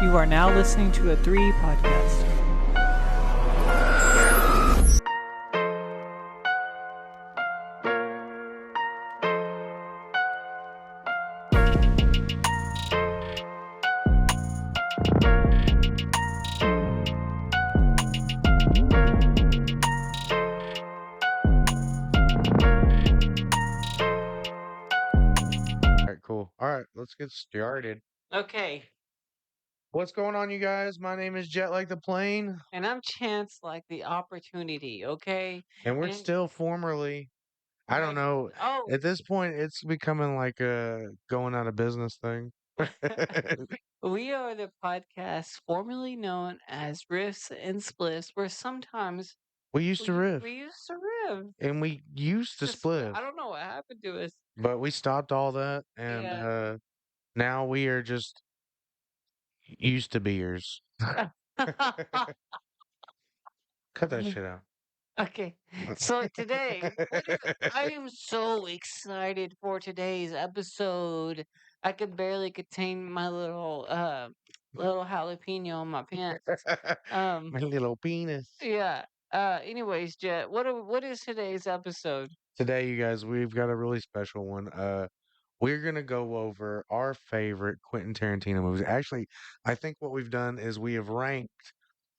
You are now listening to a 3 podcast. All right, cool. All right, let's get started. Okay, What's going on, you guys? My name is Jet like the plane, and I'm Chance like the opportunity, okay? and we're And still formerly, I don't like, know, oh, at this point, it's becoming like a going out of business thing. we are the podcast formerly known as Riffs and Spliffs, where sometimes We used to we riff, used to riff. and we used to I spliff, don't know what happened to us. but we stopped all that, and Yeah. now we are just used to beers. Cut that shit out. Okay, so today, I am so excited for today's episode. I could barely contain my little jalapeno in my pants. Um, My little penis. yeah. Anyways, Jet, what is today's episode? Today, you guys, we've got a really special one. We're gonna go over our favorite Quentin Tarantino movies. Actually, I think what we've done is we have ranked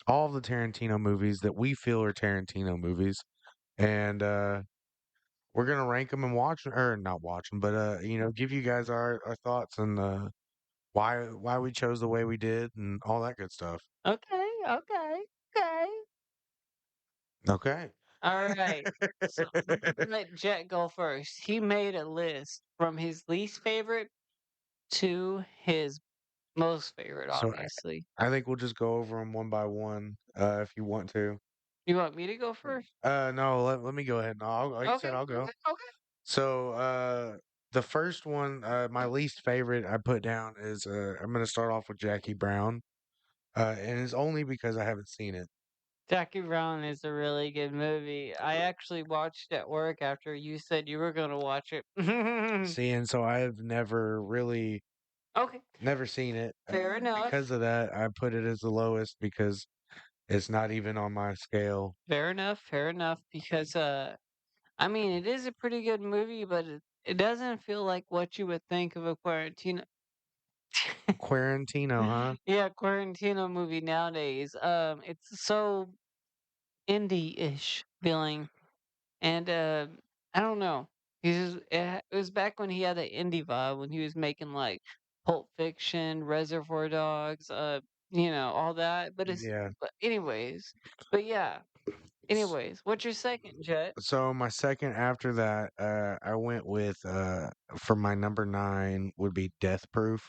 all of the Tarantino movies that we feel are Tarantino movies, and we're gonna rank them and watch 'em- or not watch them, but give you guys our thoughts and why we chose the way we did and all that good stuff. Okay, okay, okay. Okay. All right. So I'm gonna let Jet go first. He made a list from his least favorite to his most favorite, So obviously. I think we'll just go over them one by one, if you want to. You want me to go first? No, let me go ahead. No, like I said, Okay, I'll go. okay, okay. So, the first one, my least favorite I put down is I'm gonna start off with Jackie Brown, and it's only because I haven't seen it. Jackie Brown is a really good movie. I actually watched at work after you said you were going to watch it. See, and so I've Okay, never seen it. fair enough. Because of that, I put it as the lowest because it's not even on my scale. Fair enough. Fair enough. Because I mean, it is a pretty good movie, but it doesn't feel like what you would think of a Quarantino. Quarantino, huh? Yeah, Quarantino movie nowadays. It's so indie-ish feeling. And I don't know. It was back when he had the indie vibe when he was making like Pulp Fiction, Reservoir Dogs, all that. Yeah. But anyways, but yeah. Anyways, what's your second, Jet? So my second after that, I went with for my number 9 would be Death Proof.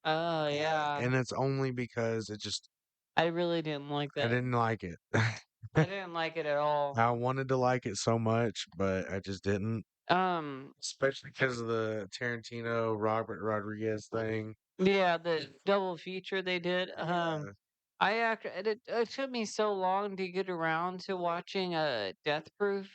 Oh yeah, And it's only because it just I really didn't like I that. didn't like it. I didn't like it at all. I wanted to like it so much, but I just didn't. Um, Especially because of the Tarantino Robert Rodriguez thing. yeah, the double feature they did. Yeah. It took me so long to get around to watching Death Proof.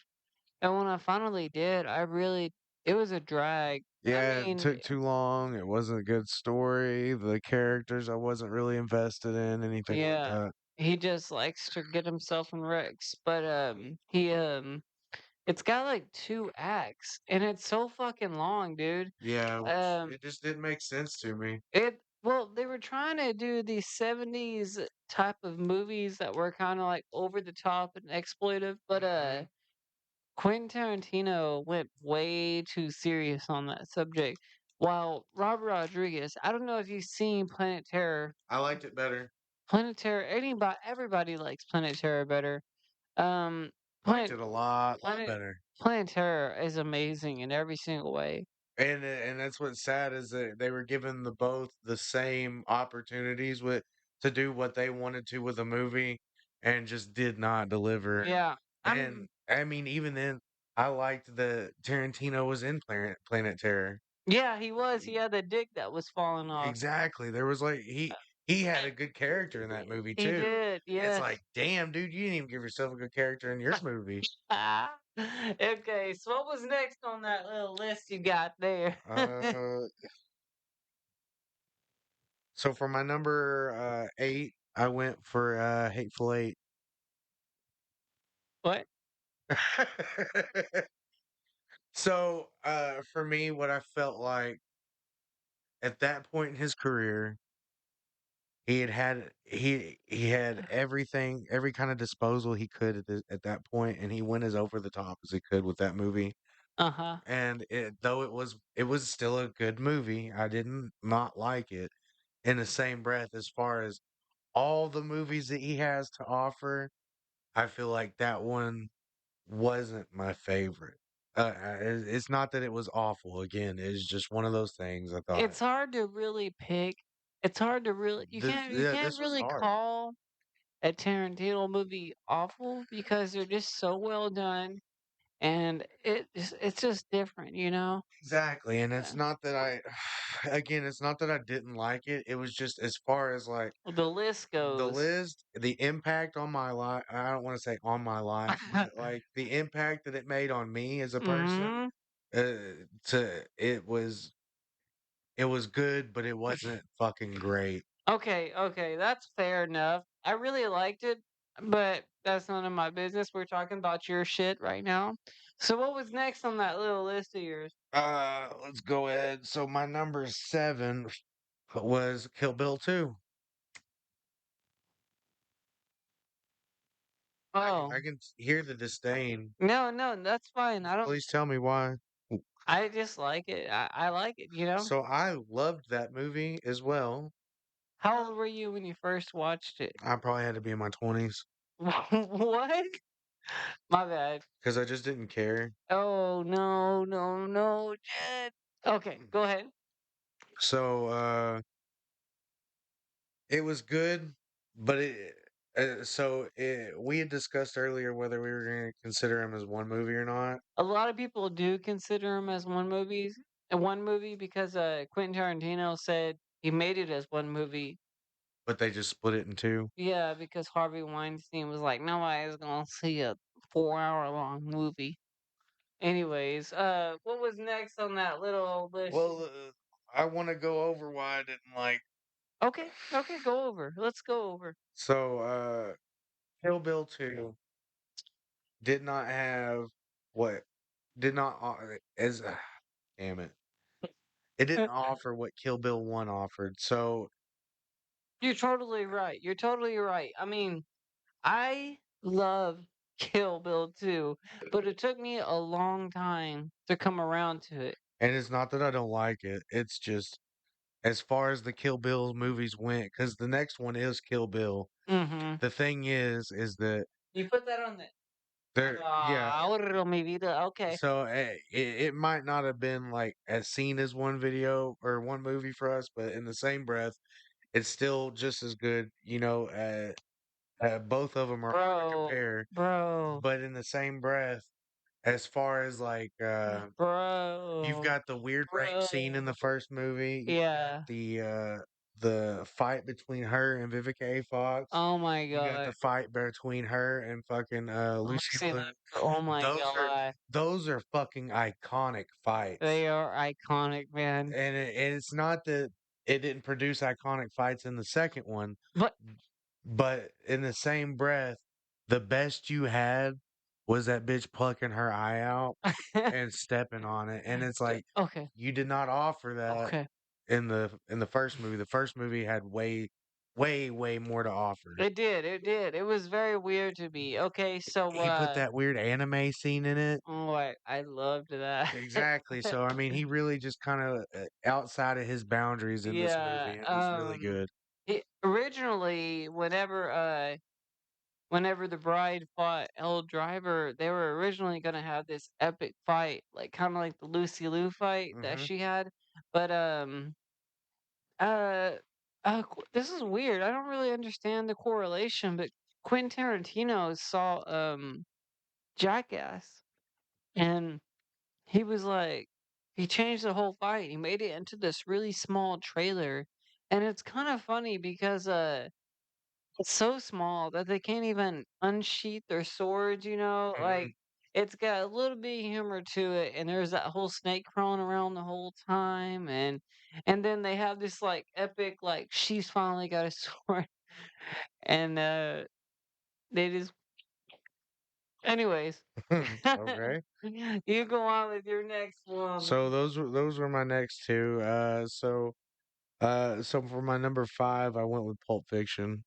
And when I finally did, it was a drag. I Yeah, it mean, took too long. It wasn't a good story. The characters I wasn't really invested in, anything like yeah, that. he just likes to get himself in wrecks. But it's got like 2 acts, and it's so fucking long, dude. Yeah, which Um, it just didn't make sense to me. they were trying to do these '70s type of movies that were kind of like over the top and exploitive, but Mhm. Quentin Tarantino went way too serious on that subject. While Robert Rodriguez, I don't know if you've seen Planet Terror. I liked it better. Planet Terror, everybody likes Planet Terror better. Um, Liked Planet it a lot Planet better. Planet Terror is amazing in every single way. And that's what's sad is that they were given the both the same opportunities with to do what they wanted to with a movie and just did not deliver. Yeah, And I'm. I mean, even then, I liked that Tarantino was in Planet Terror. Yeah, he was. He had the dick that was falling off. Exactly. There was like he had a good character in that movie He too. did. It's Yes. like, damn, dude, you didn't even give yourself a good character in your movie. Ah. Okay, so what was next on that little list you got there? Uh, So for my number 8, I went for Hateful Eight. What? So for me, what I felt like at that point in his career, he had everything, every kind of disposal he could at that point, and he went as over the top as he could with that movie. Uh-huh. And though it was still a good movie, I didn't not like it. In the same breath, as far as all the movies that he has to offer, I feel like that one wasn't my favorite. It's not that it was awful. Again, it's just one of those things. I thought It's hard to really pick. It's hard to really you can't this was really hard. call a Tarantino movie awful because they're just so well done and it's just different, you know? Exactly, and it's Uh, not that again, it's not that I didn't like it. It was just as far as like the list the goes. list, the impact on my life. I don't want to say on my life, but like the impact that it made on me as a person. Mhm. Uh, it was good, but it wasn't fucking great. Okay, okay, that's fair enough. I really liked it, but that's none of my business. We're talking about your shit right now. So what was next on that little list of yours? Let's go ahead. So my number 7 was Kill Bill 2. Oh, I can hear the disdain. no, no, that's fine. I don't Please tell me why. I just like it. I like it, you know? So I loved that movie as well. How old were you when you first watched it? I probably had to be in my 20s What? My bad. because I just didn't care. Oh, no, no, no, Jed. Okay, go ahead. So it was good, but we had discussed earlier whether we were going to consider him as one movie or not, A lot of people do consider him as one movie because Quentin Tarantino said he made it as one movie. but they just split it in two. Yeah, because Harvey Weinstein was like, nobody's gonna see a 4 hour long movie. Anyways, what was next on that little list? Well, I want to go over why I didn't like. Okay, okay, go over. Let's go over. So, Kill Bill 2 did not have what did not as damn it. It didn't offer what Kill Bill 1 offered. So, You're totally right. You're totally right. I mean, I love Kill Bill too, but it took me a long time to come around to it. and it's not that I don't like it. It's just as far as the Kill Bill movies went, because the next one is Kill Bill. Mhm. The thing is that You put that on the yeah. ahorro mi vida. Okay. So it might not have been like as seen as one video or one movie for us, but in the same breath, it's still just as good. Both of them are hard to Bro, compare, bro, but in the same breath, as far as like you've bro, got the weird rape scene in the bro. first movie, you got Yeah. the fight between her and Vivica A. Fox, Oh my you got the god. fight between her and fucking Lucy Lucy Liu. Liu. Oh my Those are god. those are fucking iconic fights. They are iconic, man. And it's not that it didn't produce iconic fights in the second one, But but in the same breath, the best you had was that bitch plucking her eye out and stepping on it. And it's like okay. you did not offer that Okay. in the first movie. The first movie had way, way, way more to offer. It did. It did. It was very weird to me. Okay, so He put that weird anime scene in it. oh, I loved that. Exactly. So I mean, he really just kind of outside of his boundaries in this Yeah. movie, and it was really good. Originally, whenever the bride fought Elle Driver, they were originally gonna have this epic fight, like kind of like the Lucy Liu fight that Hmm. she had. But uh, this is weird. I don't really understand the correlation, but Quentin Tarantino saw Jackass, and he was like, he changed the whole fight. He made it into this really small trailer, and it's kind of funny because it's so small that they can't even unsheath their swords, you know? Hmm. Like, it's got a little bit of humor to it, and there's that whole snake crawling around the whole time, and And then they have this like epic, like she's finally got a sword, and they just, anyways. Okay. You go on with your next one. So those were my next two. So for my number five, I went with Pulp Fiction.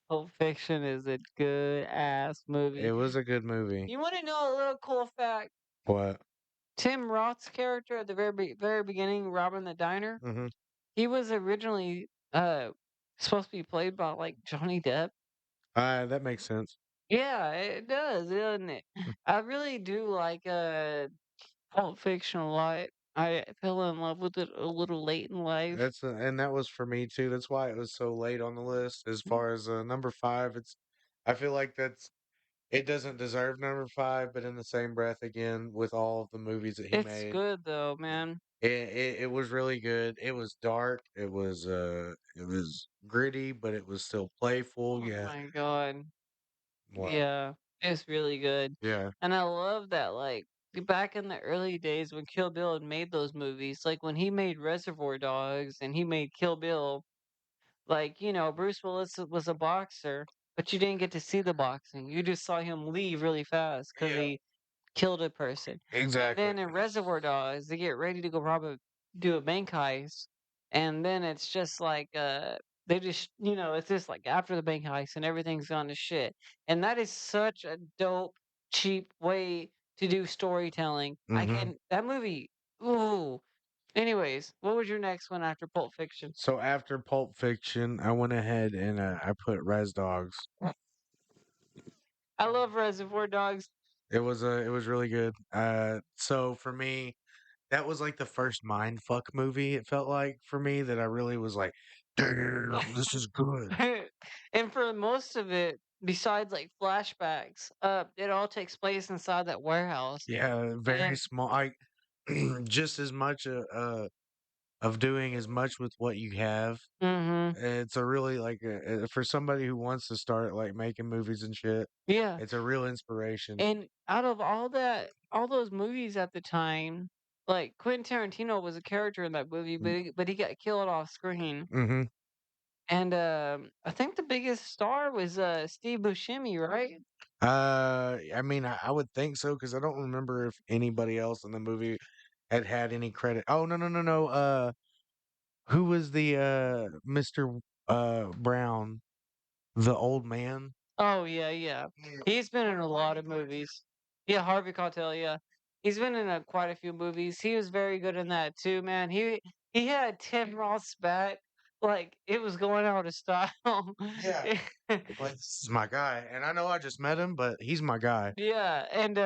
Pulp Fiction is a good ass It movie. was a good movie. You want to know a little cool fact? What? Tim Roth's character at the very beginning, robbing the diner, Hmm. he was originally supposed to be played by like Johnny Depp. That makes sense. Yeah, it does, doesn't it? I really do like Pulp Fiction a lot. I fell in love with it a little late in life. And that was for me too. That's why it was so late on the list. As far as number five, I feel like it doesn't deserve number five, but in the same breath, again, with all of the movies that he It's made, good though, man. it was really good. It was dark. It was gritty, but it was still playful. Oh Yeah. my God. What? Yeah, it's really good. Yeah. And I love that, like, back in the early days when Kill Bill had made those movies, like when he made Reservoir Dogs and he made Kill Bill, like, Bruce Willis was a boxer, but you didn't get to see the boxing. You just saw him leave really fast because Yeah. he killed a person. And Exactly. then in Reservoir Dogs, they get ready to go do a bank heist, and then it's just like they just it's just like after the bank heist and everything's gone to shit. And that is such a dope, cheap way to do storytelling. I Hmm. can that movie. Ooh. Anyways, what was your next one after Pulp Fiction? So after Pulp Fiction, I went ahead and I put Res Dogs. I love Reservoir Dogs. It was really good. So for me, that was like the first mind fuck movie. It felt like for me that I really was like, damn, this is good. And for most of it, besides like flashbacks, it all takes place inside that warehouse. Yeah, very And small. I just as much of doing as much with what you have. hmm It's a really like for somebody who wants to start like making movies and shit. yeah. It's a real inspiration. And out of all those movies at the time, like Quentin Tarantino was a character in that movie, but he got killed off screen. Mm-hmm. And I think the biggest star was Steve Buscemi, right? I mean, I would think so because I don't remember if anybody else in the movie had any credit. Oh no no no no. Who was the Mr. Brown, the old man? Oh yeah, yeah. He's been in a lot of movies. Yeah, Harvey Keitel, yeah. He's been in quite a few movies. He was very good in that too, man. He had Tim Roth's back like it was going out of style. Yeah, like this is my guy, and I know I just met him, but he's my guy. Yeah, and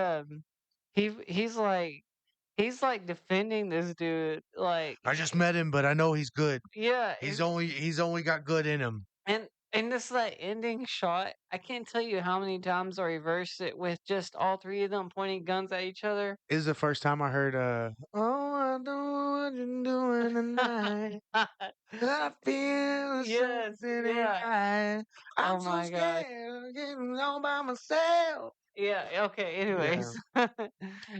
he's like defending this dude like I just met him, but I know he's good. yeah, He's only got good in him. and this like ending shot, I can't tell you how many times I reversed it with just all three of them pointing guns at each other. This is the first time I heard oh I know what you're doing tonight. I feel Yes, something ain't yeah. right. I'm Oh so my god. scared of getting all by myself. Yeah, okay, Yeah. anyways.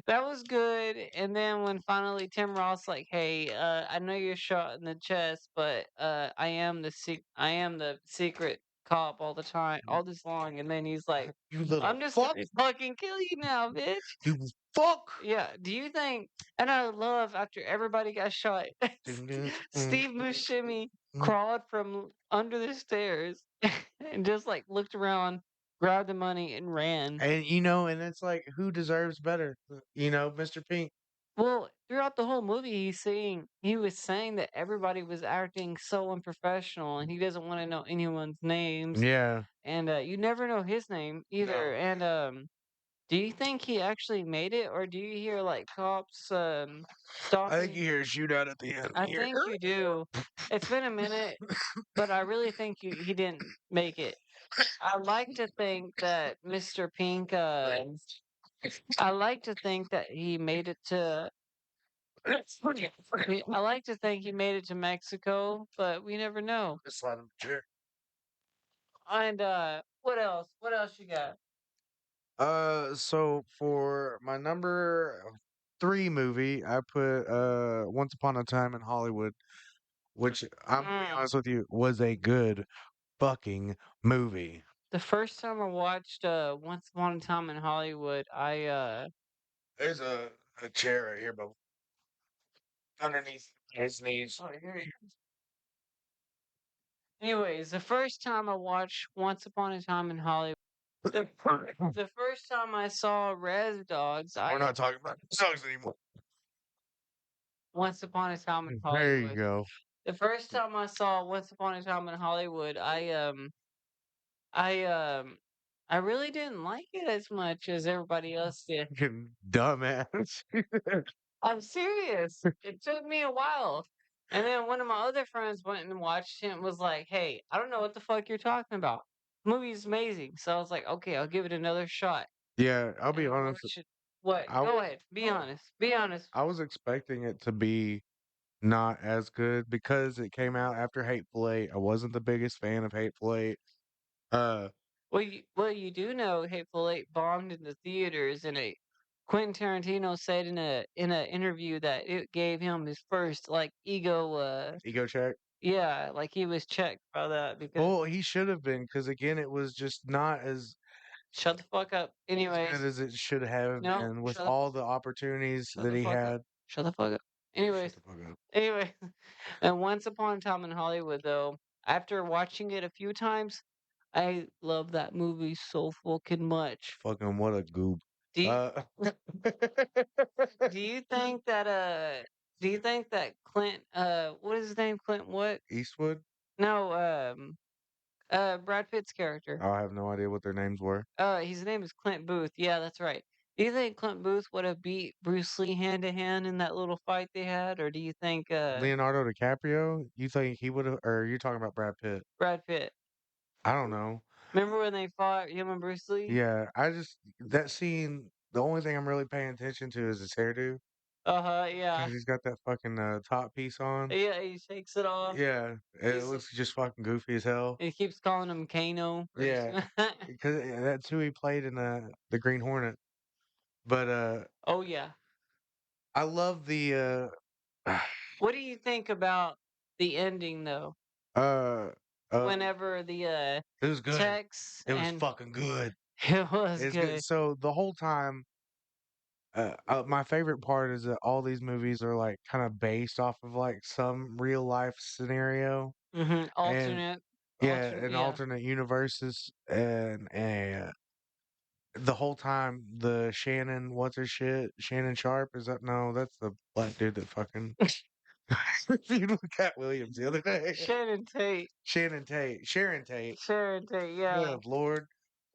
That was good. And then when finally Tim Ross like, "Hey, I know you're shot in the chest, but I am the secret cop all the time, all this long." And then he's like, You little "I'm just fuck. gonna fucking kill you now, bitch." You fuck. Yeah, do you think and I love after everybody got shot, Steve Buscemi crawled from under the stairs and just like looked around, grabbed the money and ran. And it's like, who deserves better? Mr. Pink. Well, throughout the whole movie, he was saying that everybody was acting so unprofessional, and he doesn't want to know anyone's names, Yeah. and you never know his name either. No. And do you think he actually made it, or do you hear like cops I think stopping? you hear a shootout at the end. I You hear, think you do. It's been a minute, but I really think he didn't make it. I like to think that Mr. Pink. I like to think that he made it to I like to think he made it to Mexico, but we never know. just let him chair. And what else? What else you got? So for my number three movie, I put Once Upon a Time in Hollywood, which I'm gonna be Mm. honest with you, was a good fucking movie. The first time I watched Once Upon a Time in Hollywood, There's a chair right here, but underneath his knees. oh, anyways, the first time I watched Once Upon a Time in Hollywood, the first time I saw Res Dogs, We're not talking about songs anymore. Once Upon a Time in There you Hollywood. go. The first time I saw Once Upon a Time in Hollywood, I I really didn't like it as much as everybody else did. Fucking dumbass. I'm serious. It took me a while. And then one of my other friends went and watched it and was like, "Hey, I don't know what the fuck you're talking about. The movie's amazing." So I was like, "Okay, I'll give it another shot." Yeah, I'll And be I honest. watched it. What? I Go ahead. Be honest. Be honest. I was expecting it to be not as good because it came out after Hateful Eight. I wasn't the biggest fan of Hateful Eight. Uh, Well, you do know Hateful Eight bombed in the theaters, and a Quentin Tarantino said in a interview that it gave him his first like ego. Ego check. Yeah, like he was checked by that because Well, he should have been because again, it was just not shut the fuck up. as good Anyways, as it should have no, been with all the opportunities shut that the he fuck up. had. Shut the fuck up. Shut Anyways, the fuck up. anyway, and Once Upon a Time in Hollywood, though, after watching it a few times, I love that movie so fucking much. Fucking what a goob. Do you, Uh, do you think that Clint what is his name? Clint what? Eastwood. No, Brad Pitt's character. I have no idea what their names were. His name is Clint Booth. Yeah, that's right. Do you think Clint Booth would have beat Bruce Lee hand to hand in that little fight they had, or do you think Leonardo DiCaprio. You think he would have? Or you're talking about Brad Pitt? Brad Pitt? I don't know. Remember when they fought him and Bruce Lee? Yeah, I just that scene. The only thing I'm really paying attention to is his hairdo Uh huh. Yeah. because he's got that fucking top piece on. Yeah. He shakes it off. Yeah, it He's looks just fucking goofy as hell. he keeps calling him Kano. Or Yeah, because that's who he played in the Green Hornet. But oh yeah. I love the What do you think about the ending though? uh uh Whenever the it was good. Tex It was and fucking good. it was It's good. good. So the whole time, my favorite part is that all these movies are like kind of based off of like some real life scenario, and Alternate, yeah, alternate. an Yeah. alternate universes, and the whole time the Shannon, what's her shit? Shannon Sharp is that? No, that's the black dude that fucking reviewed with Cat Williams the other day. Shannon Tate. Shannon Tate, Sharon Tate. Sharon Tate. Yeah. Good Lord.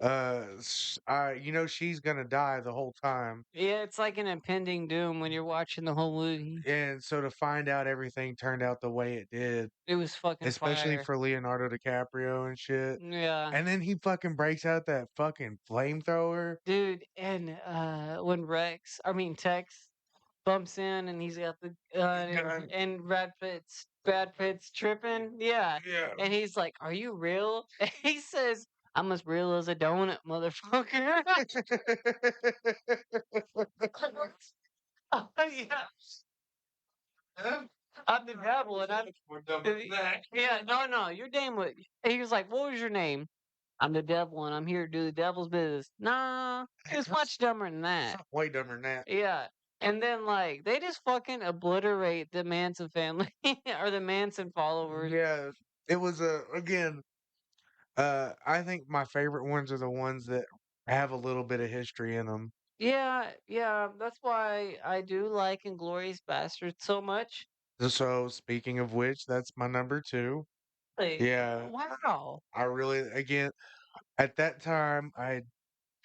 You know she's gonna die the whole time, Yeah. It's like an impending doom when you're watching the whole movie. and so to find out everything turned out the way it did, It was fucking especially fire. for Leonardo DiCaprio and shit, Yeah. and then he fucking breaks out that fucking flamethrower. Dude, and when Tex bumps in and he's got the gun God, and Brad Pitt's tripping, yeah, yeah. and he's like, "Are you real?" And he says, "I'm as real as a donut, motherfucker." Oh, yeah, I'm the devil, and yeah, no, no, your name was. He was like, "What was your name?" I'm the devil, and I'm here to do the devil's business. Nah, it's much dumber than that. Way dumber than that. Yeah. And then like they just fucking obliterate the Manson family or the Manson followers. Yeah, it was again. I think my favorite ones are the ones that have a little bit of history in them. Yeah, yeah, that's why I do like Inglorious Bastards so much. So speaking of which, that's my number two. Like, Yeah, wow. I really again at that time I had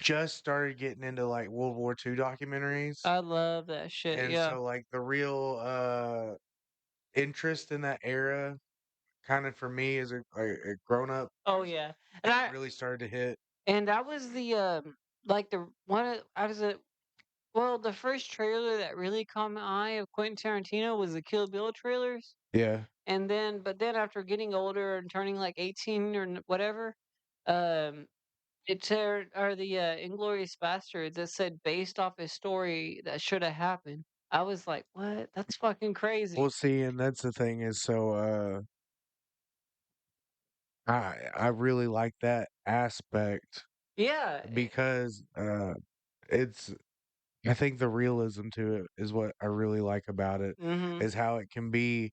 just started getting into like World War II documentaries, I love that shit. and Yeah. so like the real interest in that era, kind of for me as a grown up, Oh yeah. And I really started to hit. and that was the like the one of I was a well, the first trailer that really caught my eye of Quentin Tarantino was the Kill Bill trailers. Yeah, But then after getting older and turning like 18 or whatever, um or the Inglorious Bastards that said based off a story that should have happened. I was like, what? That's fucking Well, crazy. see, and that's the thing is so I really like that aspect Yeah. because it's I think the realism to it is what I really like about it Mm-hmm. is how it can be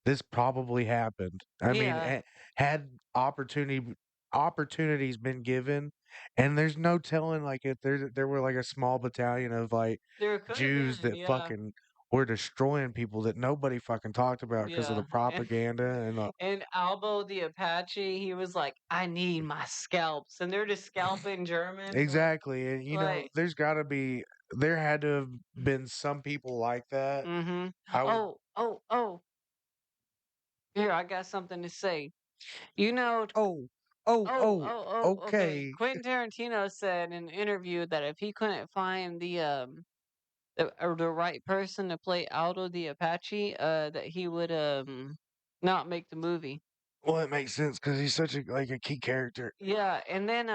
this probably happened. I mean, Yeah. had opportunities been given, and there's no telling like if there were like a small battalion of like There could have Jews been, that yeah. fucking were destroying people that nobody fucking talked about because of the Yeah. propaganda and And Albo the Apache, he was like, I need my scalps. And they're just scalping Germans. exactly. And you know, Like, there had to have been some people like that. mm-hmm. I would. Oh. Here, I got something to say. You know, Oh, okay. okay. Quentin Tarantino said in an interview that if he couldn't find the right person to play Aldo the Apache, that he would not make the movie. Well, it makes sense because he's such a key character. Yeah, and then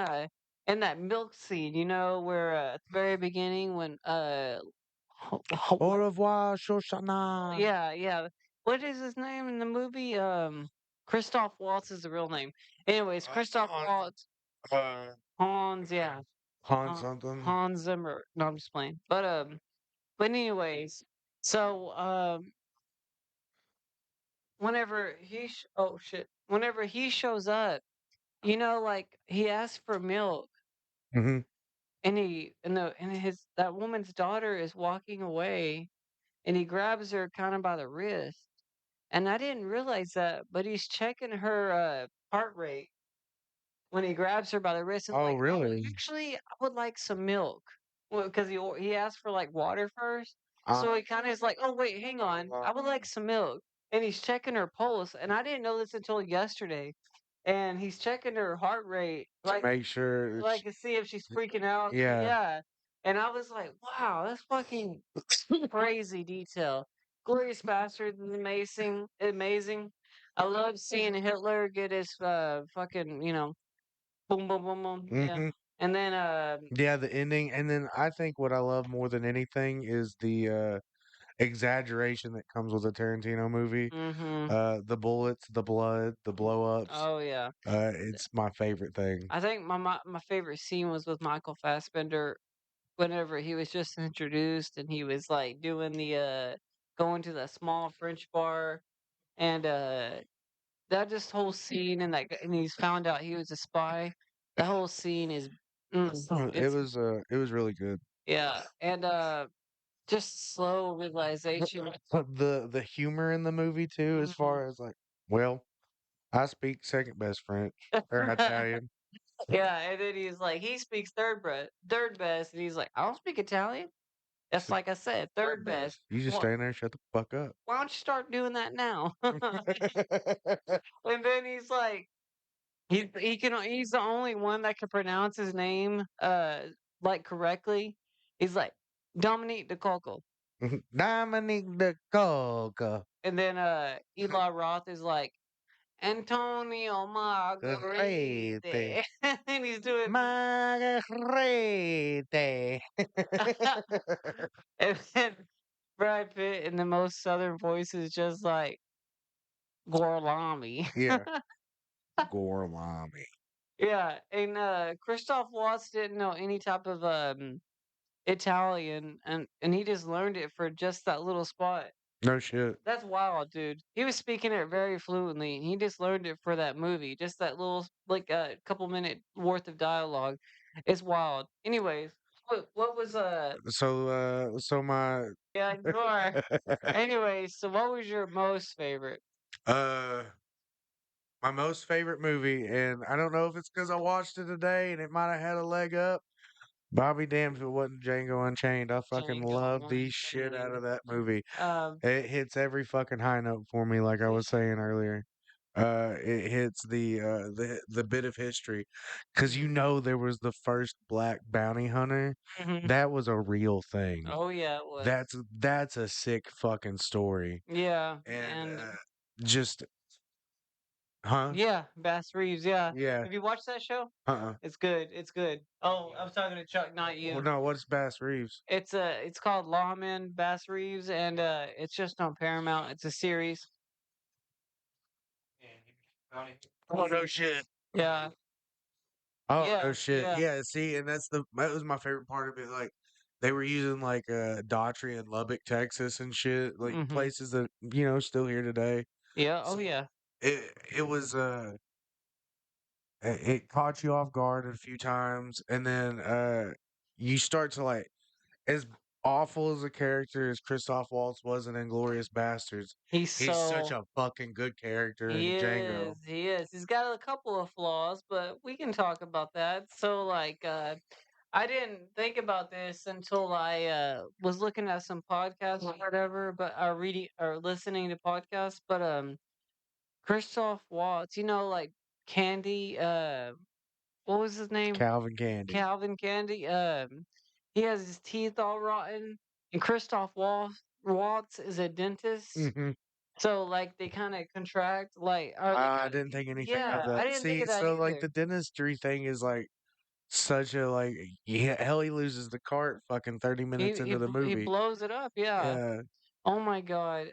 in that milk scene, where at the very beginning when Au what revoir, Shoshana. yeah. What is his name in the movie? Christoph Waltz is the real name. Anyways, Christoph Han, Waltz, uh, Hans, yeah. Han something. Hans Zimmer. No, I'm just playing. But anyways, so whenever he shows up, like he asks for milk, Hmm. and his that woman's daughter is walking away, and he grabs her kind of by the wrist, and I didn't realize that, but he's checking her heart rate when he grabs her by the wrist and Oh, like, oh, really? actually, I would like some milk. Well, because he asked for like water first, Uh, so he kind of is like, oh wait, hang on, I would like some milk, and he's checking her pulse, and I didn't know this until yesterday, and he's checking her heart rate, to make sure that like to see if she's freaking out, yeah. yeah, and I was like, wow, that's fucking crazy detail. Glorious Bastard is amazing, amazing. I love seeing Hitler get his fucking boom, boom, boom, boom. Yeah. Hmm. And then, Yeah, the ending, and then I think what I love more than anything is the exaggeration that comes with a Tarantino movie. mm-hmm. The bullets, the blood, the blow ups. Oh yeah. It's my favorite thing. I think my favorite scene was with Michael Fassbender whenever he was just introduced and he was like doing the going to the small French bar and that just whole scene and and he's found out he was a spy. The whole scene is it's It was really good. yeah and just slow realization. The humor in the movie too, as Mhm. far as like, well, I speak second best French or Italian. Yeah, and then he's like, he speaks third best, and he's like, I don't speak Italian. That's So, like I said, third best. you just Well, stand there and shut the fuck up. why don't you start doing that now? And then he's like, he's the only one that can pronounce his name like correctly. He's like Dominique de Coco, Dominic the Coca. and then Eli Roth is like Antonio Margarite, Rete. and he's doing. Margarete. And then Brad Pitt in the most southern voice is just like Gorlami. Yeah. Gorlami. Yeah, and Christoph Waltz didn't know any type of Italian, and he just learned it for just that little spot. No shit. That's wild, dude. He was speaking it very fluently, and he just learned it for that movie, just that little like a couple minute worth of dialogue. It's wild. Anyways, what was So my yeah, you are. Anyways, so what was your most favorite? uh my most favorite movie, and I don't know if it's because I watched it today and it might have had a leg up. But I'll be damned if it wasn't Django Unchained. I fucking Django love the shit out Unchained. of that movie. Um, It hits every fucking high note for me, like I was saying earlier. It hits the bit of history, because you know there was the first black bounty hunter. mhm. That was a real thing. Oh yeah, it was. That's a sick fucking story, Yeah, and and just Huh? Yeah, Bass Reeves. Yeah. Yeah. Have you watched that show? Uh-uh. It's good. It's good. Oh, I was talking to Chuck, not Well, you. no, what's Bass Reeves? It's called Lawman Bass Reeves, and it's just on Paramount. It's a series. Oh no shit. Yeah. Oh no Yeah. shit. Yeah. Yeah, see, and that was my favorite part of it. Like they were using like Daughtry and Lubbock, Texas and shit, like Mhm. places that, still here today. Yeah. Oh So yeah. it was it caught you off guard a few times, and then you start to like, as awful as a character as Christoph Waltz was in Inglorious Bastards, He's he's such so a fucking good character He in is. Django. He is. He's got a couple of flaws, but we can talk about that. So, like, I didn't think about this until I was looking at some podcasts or whatever, but reading or listening to podcasts. But Christoph Waltz, like Candy. What was his name? Calvin Candy. Calvin Candy. He has his teeth all rotten, and Waltz is a dentist. Hmm. So, like, they kinda contract, like, or they I kinda didn't think anything of yeah, that. I didn't think See, of that so like either. the dentistry thing is like such a like, yeah, hell, he loses the cart fucking 30 He minutes he into the bl he movie. blows it up, yeah. Yeah. Oh my god,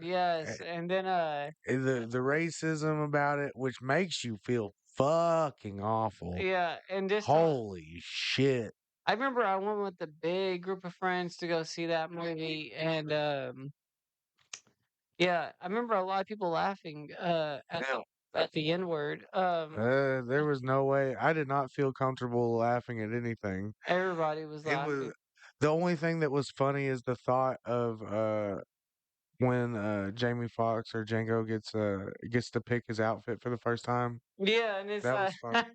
yes, and then, The racism about it, which makes you feel fucking awful. yeah, and just how Holy shit. I remember I went with a big group of friends to go see that movie, and, yeah, I remember a lot of people laughing, at the N word, There was no way. I did not feel comfortable laughing at anything. everybody was It was laughing. the only thing that was funny is the thought of when Jamie Foxx or Django gets to pick his outfit for the first time. Yeah, and it's, That was funny.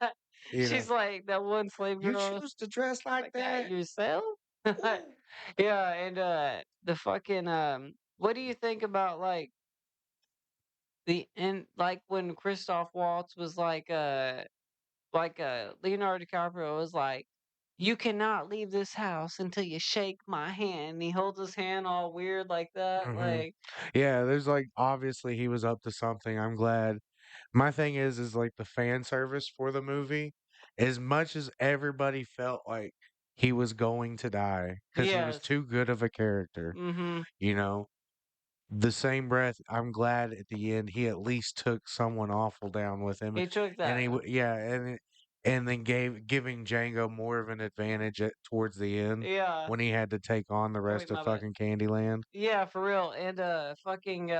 You know, she's like that one slave you girl. choose to dress like Like that that. yourself? Yeah, and the fucking what do you think about like when Christoph Waltz was Leonardo DiCaprio was like, "You cannot leave this house until you shake my hand." And he holds his hand all weird like that, Hmm. like Yeah, there's like obviously he was up to something. I'm glad. My thing is like the fan service for the movie, as much as everybody felt like he was going to die because he was yes. too good of a character, Mhm. you know. The same breath, I'm glad at the end he at least took someone awful down with him, He took and that. yeah, and then giving Django more of an advantage towards the end Yeah. when he had to take on the Oh wait, rest of my bad. fucking Candyland. Yeah, for real. And fucking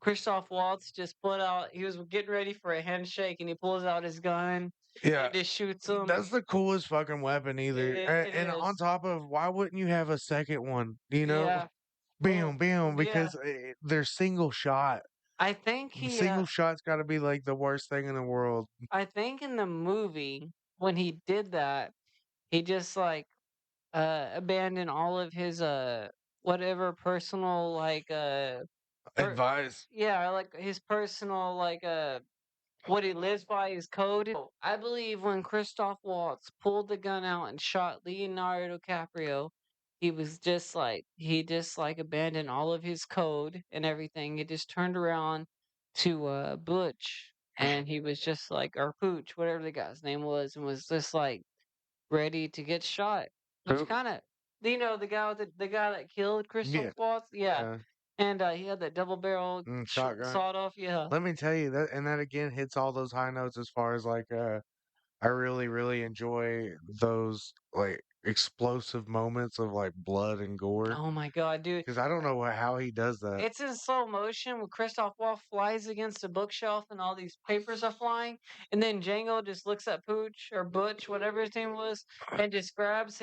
Christoph Waltz just put out. He was getting ready for a handshake, and he pulls out his gun Yeah, and just shoots him. that's the coolest fucking weapon either. It And on is. top of, why wouldn't you have a second one? You know, Yeah. Well, bam, bam, yeah. because they're single shot. I think he. Single shot's got to be like the worst thing in the world. I think in the movie when he did that, he just like abandoned all of his whatever personal per- Advice. yeah, like his personal what he lives by is code. I believe when Christoph Waltz pulled the gun out and shot Leonardo DiCaprio, he just like abandoned all of his code and everything. He just turned around to Butch, and he was just like, or Pooch, whatever the guy's name was, and was just like ready to get shot. Which Who? kind of, the guy with the guy that killed Christoph Yeah. Waltz, yeah, Yeah. and he had that double barrel Shotgun. sawed off, yeah. Let me tell you that, and that again hits all those high notes as far as like, I really, really enjoy those like explosive moments of like blood and gore Oh my god, dude. because I don't know how he does that. It's in slow motion when Christoph Waltz flies against a bookshelf and all these papers are flying, and then Django just looks at Pooch or Butch, whatever his name was, and just grabs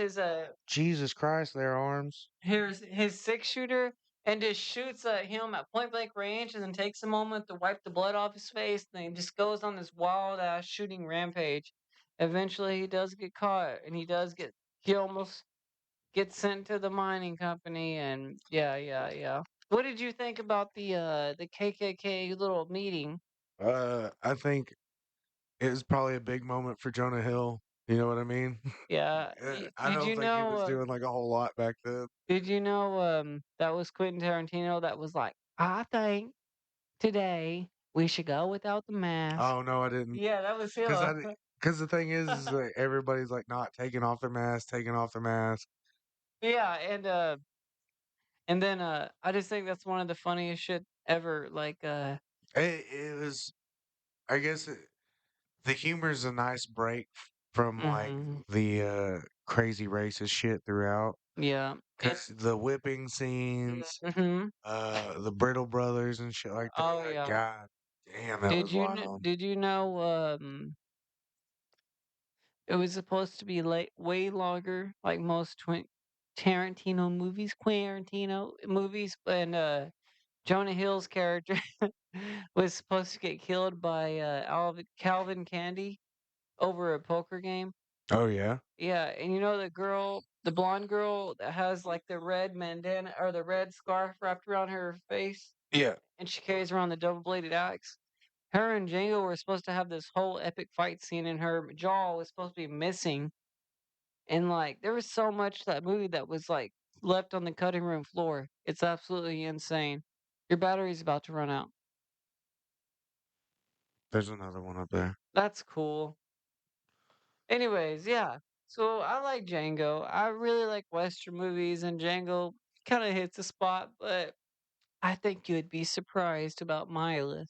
Jesus Christ, their arms. his 6 shooter and just shoots at him at point blank range, and then takes a moment to wipe the blood off his face, and then he just goes on this wild ass shooting rampage. Eventually, he does get caught, and he almost gets sent to the mining company, and yeah, yeah, yeah. What did you think about the KKK little meeting? I think it was probably a big moment for Jonah Hill. You know what I mean? Yeah. I don't think he was doing like a whole lot back then. Did you know that was Quentin Tarantino that was like, I think today. We should go without the mask. Oh no, I didn't. Yeah, that was Because him. because the thing is like, everybody's like not taking off their mask, taking off their mask. Yeah, and then I just think that's one of the funniest shit ever. It was, I guess, the humor is a nice break from like Mhm. the crazy racist shit throughout. Yeah. And Because the whipping scenes, mhm. the Brittle Brothers and shit like that. Oh yeah. God damn, that was wild. Did you know it was supposed to be like way longer like most Tarantino movies, and Jonah Hill's character was supposed to get killed by Calvin Candy over a poker game. Oh yeah, Yeah, and you know the blonde girl that has like the red bandana or the red scarf wrapped around her face, yeah. and she carries around the double-bladed axe. Her and Django were supposed to have this whole epic fight scene, and her jaw was supposed to be missing. And like, there was so much to that movie that was like left on the cutting room floor. It's absolutely insane. Your battery's about to run out. There's another one up there. That's cool. Anyways, yeah. So I like Django. I really like Western movies, and Django kind of hits a spot, but I think you would be surprised about my list.